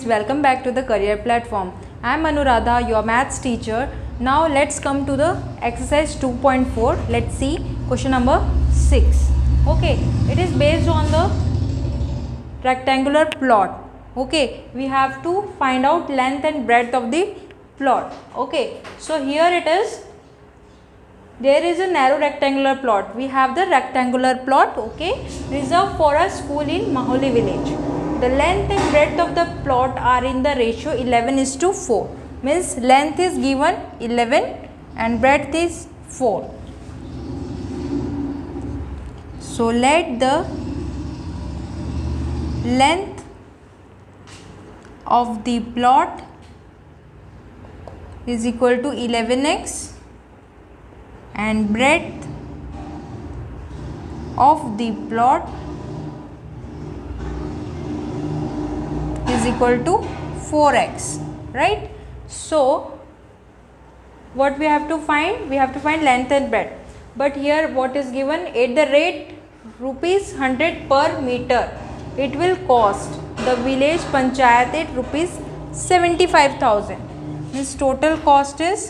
students, welcome back to the career platform. I am Anuradha, your maths teacher. Now let's come to the exercise 2.4. Let's see question number 6. Okay, it is based on the rectangular plot. Okay, we have to find out length and breadth of the plot. Okay, so here it is. There is a narrow rectangular plot. We have the rectangular plot, okay, reserved for a school in Maholi village. The length and breadth of the plot are in the ratio 11:4. Means length is given 11 and breadth is 4. So let the length of the plot is equal to 11x and breadth of the plot is equal to 4x, right? So what we have to find? We have to find length and breadth. But here what is given? At the rate ₹100 per meter, it will cost the village panchayat at ₹75,000. Means total cost is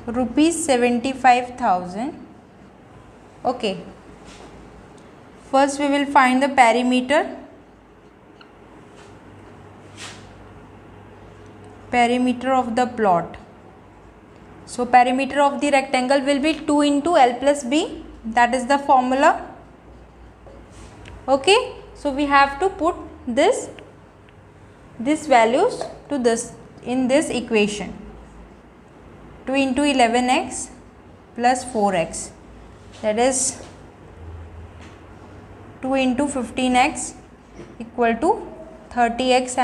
₹75,000. Okay, first we will find the perimeter. Perimeter of the plot. So perimeter of the rectangle will be 2 into L plus B. That is the formula. Okay, so we have to put this values to this in this equation. 2 into 11x plus 4x, that is 2 into 15x equal to 30x.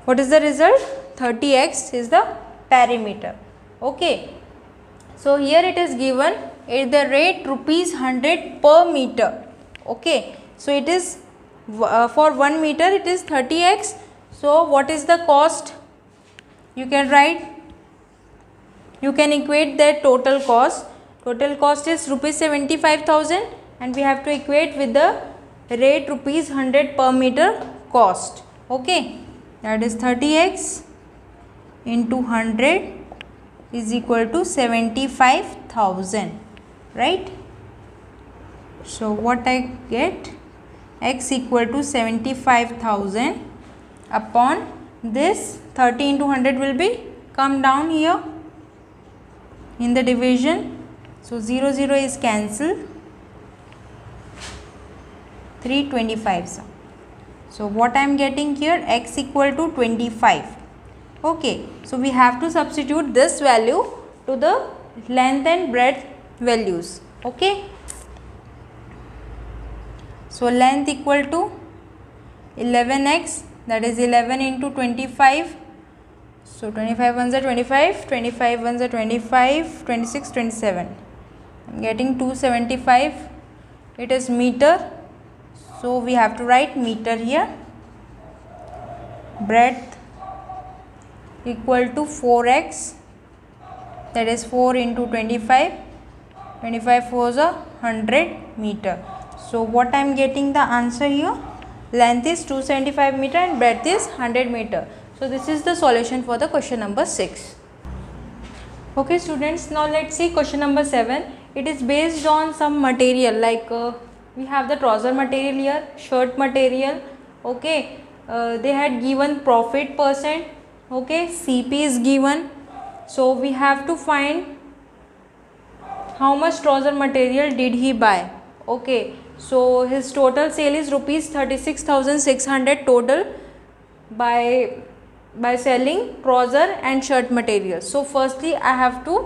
What is the result? 30x is the perimeter. Okay, so here it is given at the rate ₹100 per meter. Okay, so it is for 1 meter it is 30x. So what is the cost? You can write, you can equate their total cost. Total cost is ₹75,000 and we have to equate with the rate ₹100 per meter cost. Okay, that is 30x into 100 is equal to 75,000, right? So what I get? X equal to 75,000 upon this 30 into 100 will be come down here in the division. So 0 0 is cancelled, 325. So what I am getting here? X equal to 25. Okay, so we have to substitute this value to the length and breadth values. Okay, so length equal to 11x, that is 11 into 25. So 25 ones are 25, 25 ones are 25, 26, 27. I am getting 275. It is meter. So we have to write meter here. Breadth equal to 4x, that is 4 into 25. 25 4s are 100 meter. So what I am getting the answer here? Length is 275 meter and breadth is 100 meter. So this is the solution for the question number 6. Okay students, now let's see question number 7. It is based on some material like we have the trouser material here, shirt material. Okay, they had given profit percent. Okay, CP is given. So we have to find how much trouser material did he buy. Okay, so his total sale is ₹36,600 total by selling trouser and shirt material. So firstly I have to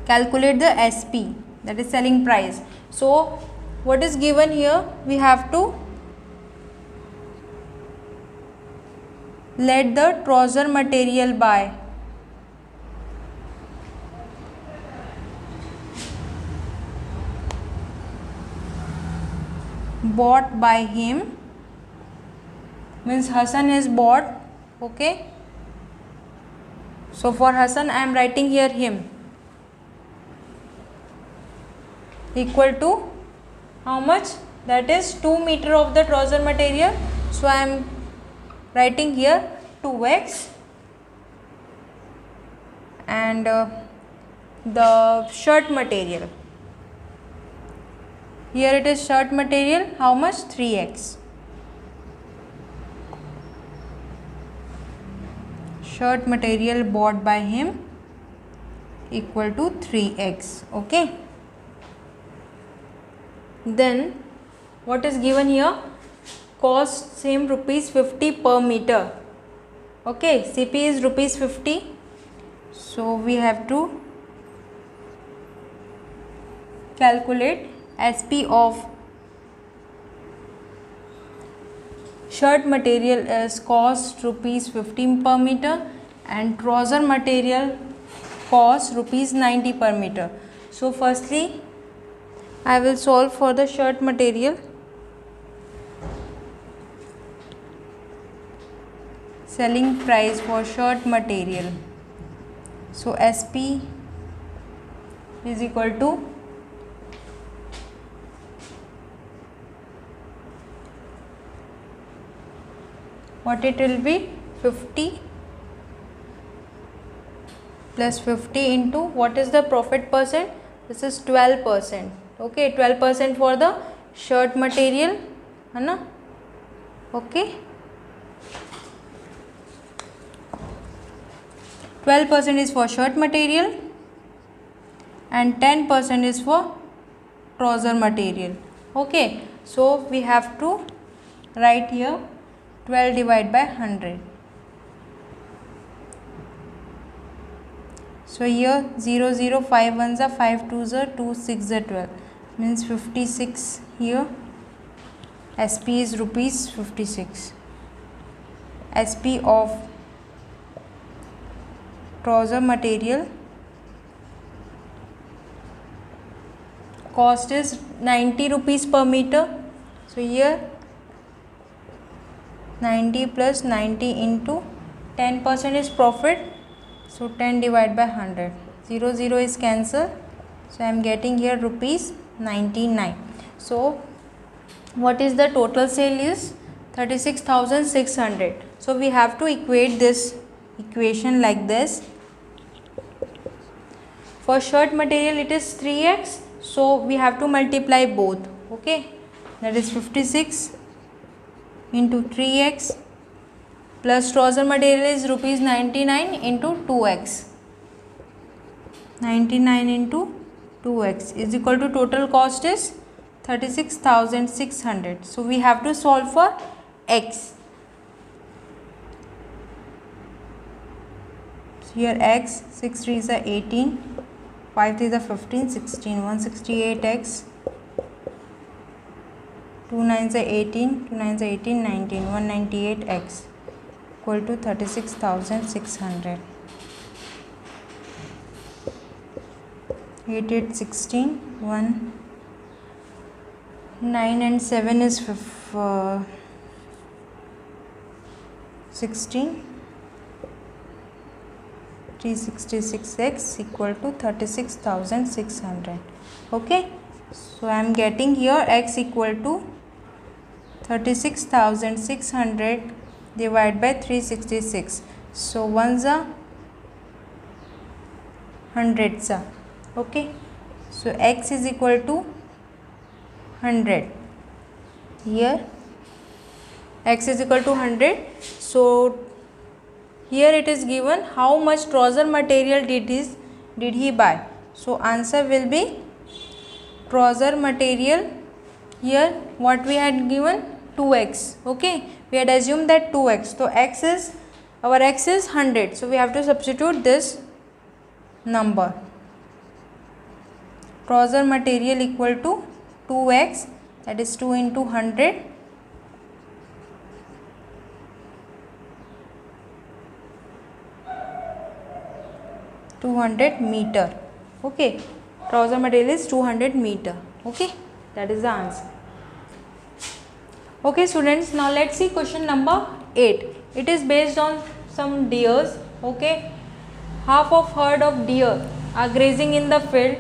calculate the SP, that is selling price. So what is given here? We have to let the trouser material buy. Bought by him, means Hassan is bought. Okay, so for Hassan I am writing here him equal to how much? that is 2 meter of the trouser material. So I am writing here 2x, and the shirt material, here it is shirt material, how much? 3x. Shirt material bought by him equal to 3x. Okay. Then what is given here? Cost same rupees 50 per meter. Okay, CP is rupees 50. So we have to calculate SP of shirt material is cost rupees 15 per meter and trouser material cost rupees 90 per meter. So firstly I will solve for the shirt material. Selling price for shirt material. So SP is equal to what it will be? 50 plus 50 into what is the profit percent? This is 12%. Okay, 12% for the shirt material, है ना? Okay, 12% is for shirt material and 10% is for trouser material. Okay, so we have to write here 12 divided by 100. So here 0 0 5 1s are 5 2s are 2 6 are 12, means 56 here. SP is rupees 56. SP of trouser material cost is 90 rupees per meter. So here 90 plus 90 into 10% is profit. So 10 divided by 100. 0 0 is cancelled. So I am getting here rupees 99. So what is the total sale is 36,600. So we have to equate this equation like this. For shirt material it is 3x. So we have to multiply both. Okay, that is 56 into 3x plus trouser material is rupees 99 into 2x. 99 into 2x is equal to total cost is 36,600. So we have to solve for x. So here x, 6 3s are 18, 5 3s are 15, 16, 168x, 2 9s are 18, 2 9s are 18, 19, 198x equal to 36,600. 8 8 16, 1 9 and 7 is 16, 366x equal to 36,600. Okay, so I am getting here x equal to 36,600 divided by 366. So ones are hundreds are. Okay, so x is equal to 100. Here x is equal to 100. So here it is given how much trouser material did he buy. So answer will be trouser material. Here what we had given 2x. Okay, we had assumed that 2x. So our x is 100. So we have to substitute this number. Trouser material equal to 2x, that is 2 into 100. meter. Okay, trouser material is 200 meter. Okay, that is the answer. Okay students, now let's see question number 8. It is based on some deers. Okay, half of herd of deer are grazing in the field,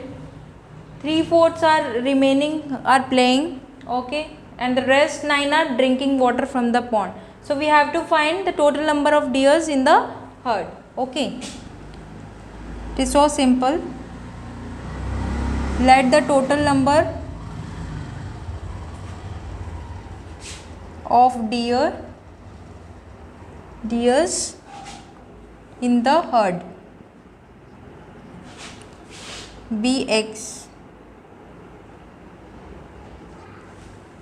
3/4 are playing, okay, and the rest 9 are drinking water from the pond. So we have to find the total number of deers in the herd. Okay, it is so simple. Let the total number of deers in the herd be x,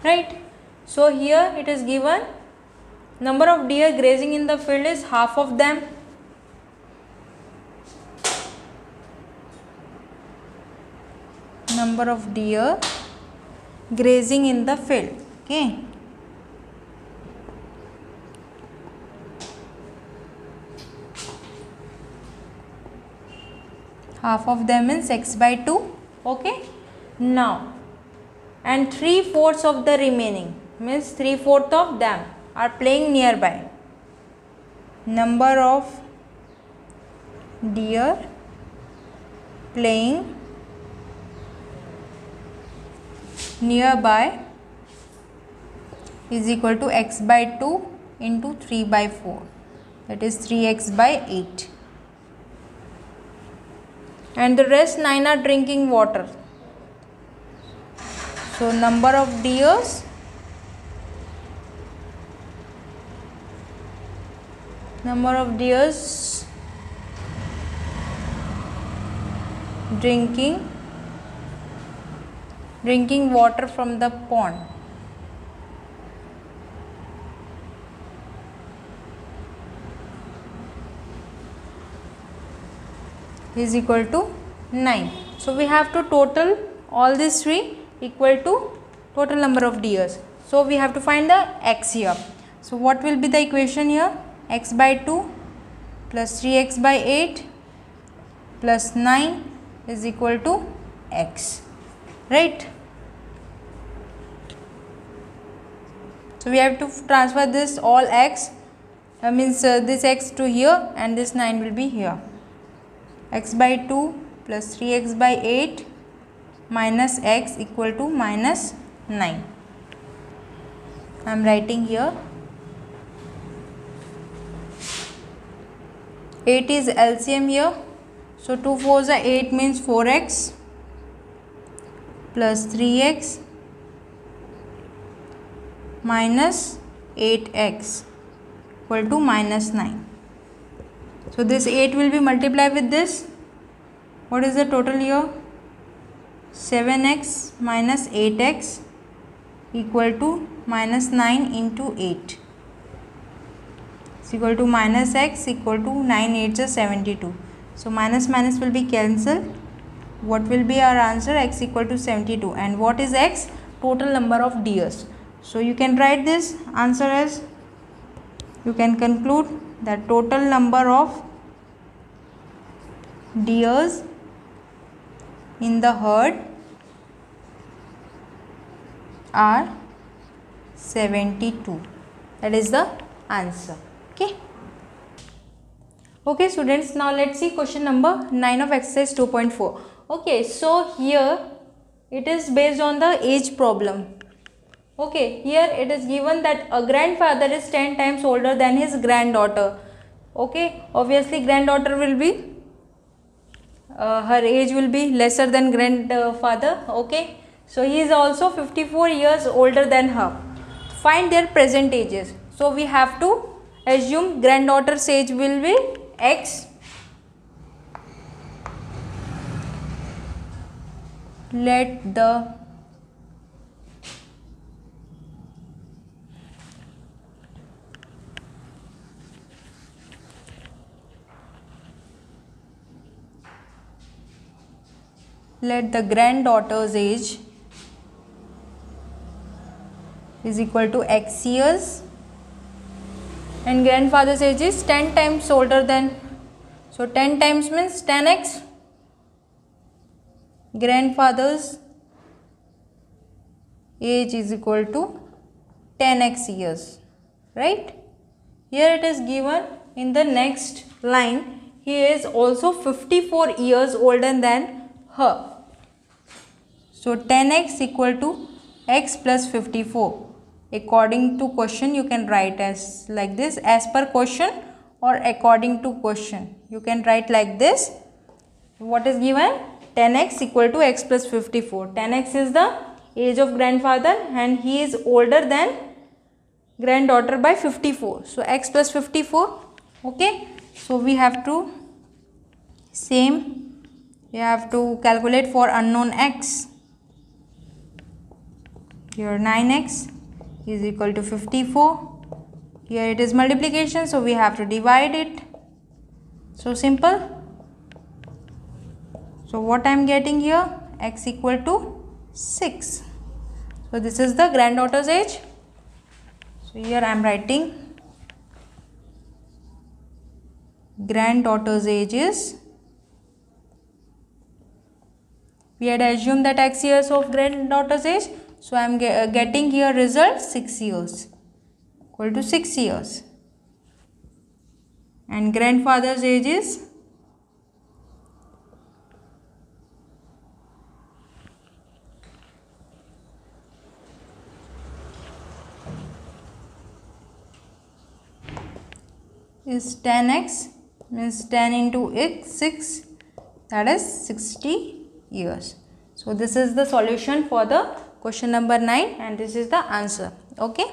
right? So here it is given number of deer grazing in the field is half of them. Number of deer grazing in the field, okay. Half of them means x by 2, okay. Now, and 3/4 of the remaining means 3/4 of them are playing nearby. Number of deer playing nearby is equal to x by 2 into 3 by 4, that is 3x by 8. And the rest 9 are drinking water. So number of deers drinking water from the pond is equal to 9. So we have to total all these three equal to total number of deers. So we have to find the x here. So what will be the equation here? X by 2 plus 3x by 8 plus 9 is equal to x, right? So we have to transfer this all x, means this x to here, and this 9 will be here. X by 2 plus 3x by 8 minus x equal to minus 9. I am writing here. 8 is LCM here. So 2 4s are 8 means 4x plus 3x minus 8x equal to minus 9. So this 8 will be multiplied with this. What is the total here? 7x minus 8x equal to minus 9 into 8 is equal to minus x equal to 9 8 is 72. So minus minus will be cancelled. What will be our answer? X equal to 72. And what is x? Total number of deers. So you can write this answer as, you can conclude that total number of deers in the herd are 72. That is the answer. Okay. Okay students, now let's see question number 9 of exercise 2.4. Okay, so here it is based on the age problem. Okay, here it is given that a grandfather is 10 times older than his granddaughter. Okay, obviously granddaughter will be, her age will be lesser than grandfather. Okay, so he is also 54 years older than her. Find their present ages. So we have to assume granddaughter's age will be x. Let the granddaughter's age is equal to x years, and grandfather's age is 10 times older than, so 10 times means 10x. Grandfather's age is equal to 10x years, right? Here it is given in the next line, he is also 54 years older than her. So 10x equal to x plus 54. According to question you can write as like this, as per question or according to question. You can write like this. What is given? 10x equal to x plus 54. 10x is the age of grandfather and he is older than granddaughter by 54. So x plus 54. Okay. So we have to calculate for unknown x. Here 9x is equal to 54. Here it is multiplication, so we have to divide it. So simple. So what I am getting here? X equal to 6. So this is the granddaughter's age. So here I am writing granddaughter's age is, we had assumed that x years of granddaughter's age. So I am getting here result 6 years, equal to 6 years. And grandfather's age is is 10x, means 10 into x 6, that is 60 years. So this is the solution for the question number 9 and this is the answer. Okay.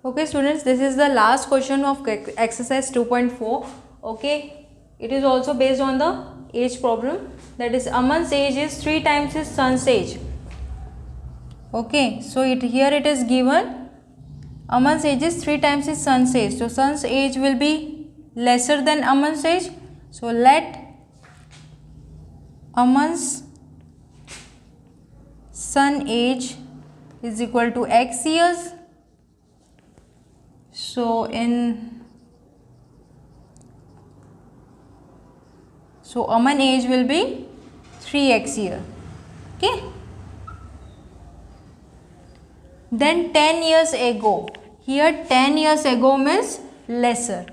Okay students, this is the last question of exercise 2.4. Okay, it is also based on the age problem, that is Aman's age is 3 times his son's age. Okay, so here it is given Aman's age is 3 times his son's age. So son's age will be lesser than Aman's age. So let Aman's son age is equal to x years. So Aman age will be 3x year. Okay. Then 10 years ago. Here 10 years ago means lesser.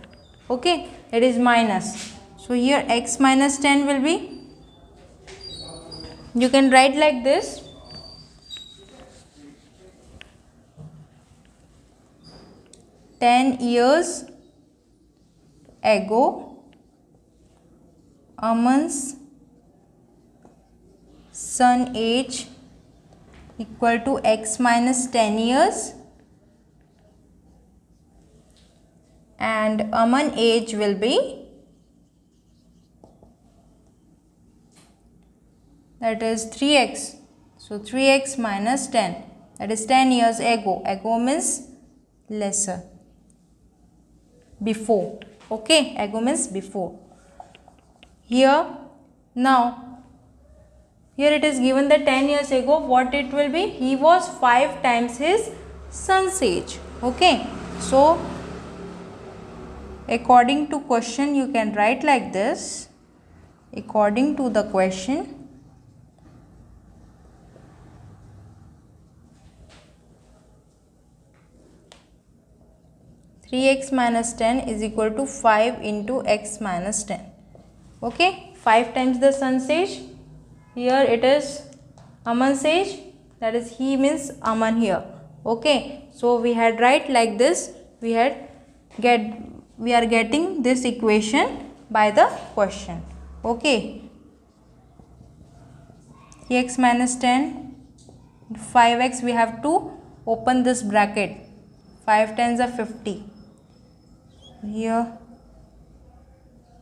Okay. It is minus. So here x minus 10 will be, you can write like this. "10 years ago, Aman's son age equal to x minus 10 years and Aman age will be, that is 3x. So 3x minus 10, that is 10 years ago. Ago means lesser, before. Okay, ago means before. Here now, here it is given that 10 years ago what it will be, he was 5 times his son's age. Okay, so according to question you can write like this. According to the question, "3x minus 10 is equal to 5 into x minus 10. Okay, 5 times the son's age. Here it is Aman's age, that is he means Aman here. Okay, so we had write like this. We are getting this equation by the question. Okay, x minus 10, 5x, we have to open this bracket. 5 times are 50. Here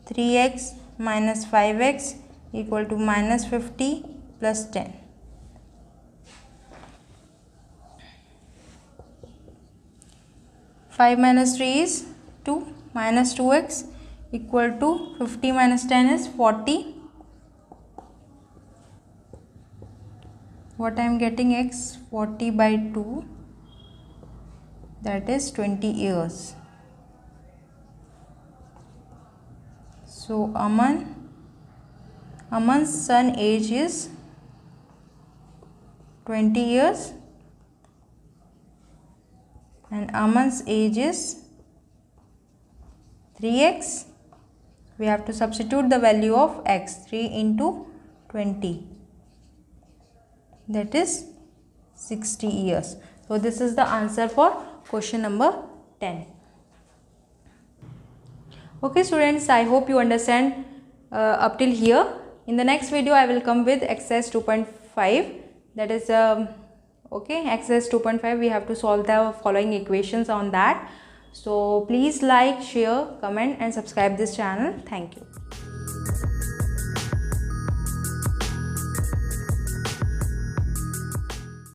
3x minus 5x equal to minus 50 plus 10. Five minus 3 is 2, minus 2x equal to 50 minus 10 is 40. What I am getting, x 40 by 2, that is 20 years. So Aman's son age is 20 years and Aman's age is 3x. We have to substitute the value of x, 3 into 20, that is 60 years. So this is the answer for question number 10. Okay students, I hope you understand up till here. In the next video I will come with exercise 2.5, that is okay, exercise 2.5 we have to solve the following equations on that. So please like, share, comment and subscribe this channel. Thank you.